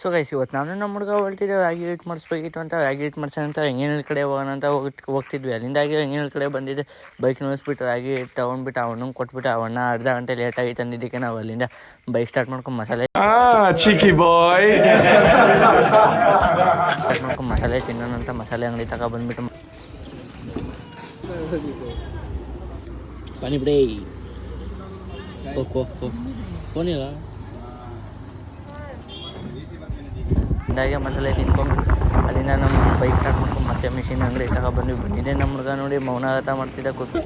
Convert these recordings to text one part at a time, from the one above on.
So guys, ಇವತ್ತು ನಾನು ನಮ್ಮ ಹುಡುಗ ಹೊರಟಿದ್ದೆ ವ್ಯಾಗಿ ಹಿಟ್ ಮಾಡಿಸ್ಬೇಕಿತ್ತು ಅಂತ. ವ್ಯಾಗಿ ಹಿಟ್ ಮಾಡ್ಸೋಂತ ಎಂಗೇನಲ್ ಕಡೆ ಹೋಗೋಣ ಅಂತ ಹೋಗ್ತಿದ್ವಿ. ಅಲ್ಲಿಂದಾಗಿ ಎಂಗೇನಲ್ ಕಡೆ ಬಂದಿದ್ದೆ. ಬೈಕ್ ನಿಲ್ಲಿಸ್ಬಿಟ್ಟು ವ್ಯಾಗಿ ಹಿಟ್ ತೊಗೊಂಡ್ಬಿಟ್ಟು ಅವಣ್ಣಂಗೆ ಕೊಟ್ಬಿಟ್ಟು ಅವಣ್ಣ ಅರ್ಧ ಗಂಟೆ ಲೇಟಾಗಿ ತಂದಿದ್ದಕ್ಕೆ ನಾವು ಅಲ್ಲಿಂದ ಬೈಕ್ ಸ್ಟಾರ್ಟ್ ಮಾಡ್ಕೊಂಡು ಮಸಾಲೆ ಮಸಾಲೆ ತಿನ್ನೋಣಂತ ಮಸಾಲೆ ಅಂಗಡಿ ತಗೊಬಂದ್ಬಿಟ್ಟು ಪಾನಿ ಬಿಡಿ ಫೋನಿಲ್ಲ ಮಸಾಲೆ ತಿನ್ಕೊಂಡು ಅಲ್ಲಿಂದ ನಮ್ಮ ಬೈಕ್ ಸ್ಟಾರ್ಟ್ ಮಾಡ್ಕೊಂಡು ಮತ್ತೆ ಮಿಷಿನ್ ಅಂಗಡಿ ಬಂದಿದ್ದೆ. ನಮ್ಮ ಹುಡುಗ ನೋಡಿ ಮೌನಾಗತ ಮಾಡ್ತಿದ್ದ ಕೂತು.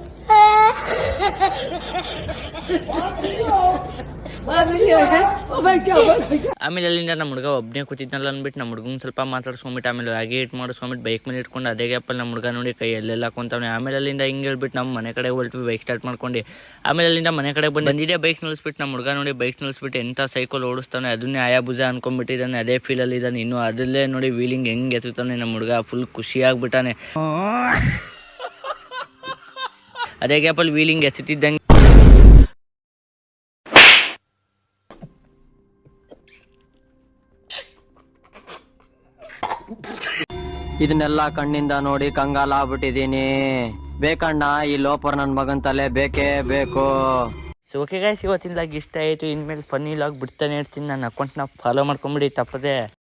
ಆಮೇಲೆ ಅಲ್ಲಿಂದ ನಮ್ಮ ಹುಡುಗ ಒಬ್ಬನೇ ಕೂತಿದ್ನಲ್ಲ ಅಂದ್ಬಿಟ್ಟು ನಮ್ಮ ಹುಡುಗಂಗೆ ಸ್ವಲ್ಪ ಮಾತಾಡ್ಸ್ಕೊಂಬಿಟ್ಟು ಆಮೇಲೆ ವ್ಯಾಗಿ ಹಿಟ್ ಮಾಡಿಸ್ಕೊಂಬಿಟ್ಟು ಬೈಕ್ ಮೇಲೆ ಇಟ್ಕೊಂಡು ಅದೇ ಗ್ಯಾಪಲ್ಲಿ ನಮ್ಮ ಹುಡುಗ ನೋಡಿ ಕೈ ಎಲ್ಲೆಲ್ಲ ಹಾಕೊಂತಾವೆ. ಆಮೇಲೆ ಅಲ್ಲಿಂದ ಹಿಂಗೆ ಹೇಳ್ಬಿಟ್ಟು ನಮ್ಮ ಮನೆ ಕಡೆ ಹೊರಟ್ವಿ ಬೈಕ್ ಸ್ಟಾರ್ಟ್ ಮಾಡ್ಕೊಂಡು. ಆಮೇಲೆ ಅಲ್ಲಿಂದ ಮನೆ ಕಡೆ ಬಂದಿದ್ದೆ ಬೈಕ್ ನಿಲ್ಲಿಸ್ಬಿಟ್ಟು ನಮ್ಮ ಹುಡುಗ ನೋಡಿ ಬೈಕ್ ನಿಲ್ಲಿಸ್ಬಿಟ್ಟು ಎಂಥ ಸೈಕಲ್ ಓಡಿಸ್ತಾನೆ, ಅದನ್ನೇ ಆಯಾಭುಜ ಅನ್ಕೊಂಡ್ಬಿಟ್ಟಿದ್ದಾನೆ. ಅದೇ ಫೀಲಲ್ಲಿ ಇದ್ದಾನೆ. ಇನ್ನು ಅದರಲ್ಲೇ ನೋಡಿ ವೀಲಿಂಗ್ ಹೆಂಗೆ ಎತ್ತುತ್ತಾನೆ ನಮ್ಮ ಹುಡುಗ. ಫುಲ್ ಖುಷಿಯಾಗ್ಬಿಟ್ಟಾನೆ. ಅದೇ ಗ್ಯಾಪಲ್ಲಿ ವೀಲಿಂಗ್ ಎತ್ತುತ್ತಿದ್ದಂಗೆ ಇದನ್ನೆಲ್ಲ ಕಣ್ಣಿಂದ ನೋಡಿ ಕಂಗಾಲ ಆಗ್ಬಿಟ್ಟಿದೀನಿ. ಬೇಕಣ್ಣ, ಈ ಲೋಪರ್ ನನ್ನ ಮಗನ್ ತಲೆ ಬೇಕೇ ಬೇಕು. ಸೊ ಓಕೆ ಗೈಸ್, ಇವತ್ತಿನ ಲಾಗ್ ಇಷ್ಟ ಆಯಿತು. ಇನ್ಮೇಲೆ ಫನ್ನಿ ಲಾಗ್ ಬಿಡ್ತಾನೆ ಇರ್ತೀನಿ. ನನ್ನ ಅಕೌಂಟ್ನ ಫಾಲೋ ಮಾಡ್ಕೊಂಬಿಡಿ ತಪ್ಪದೆ.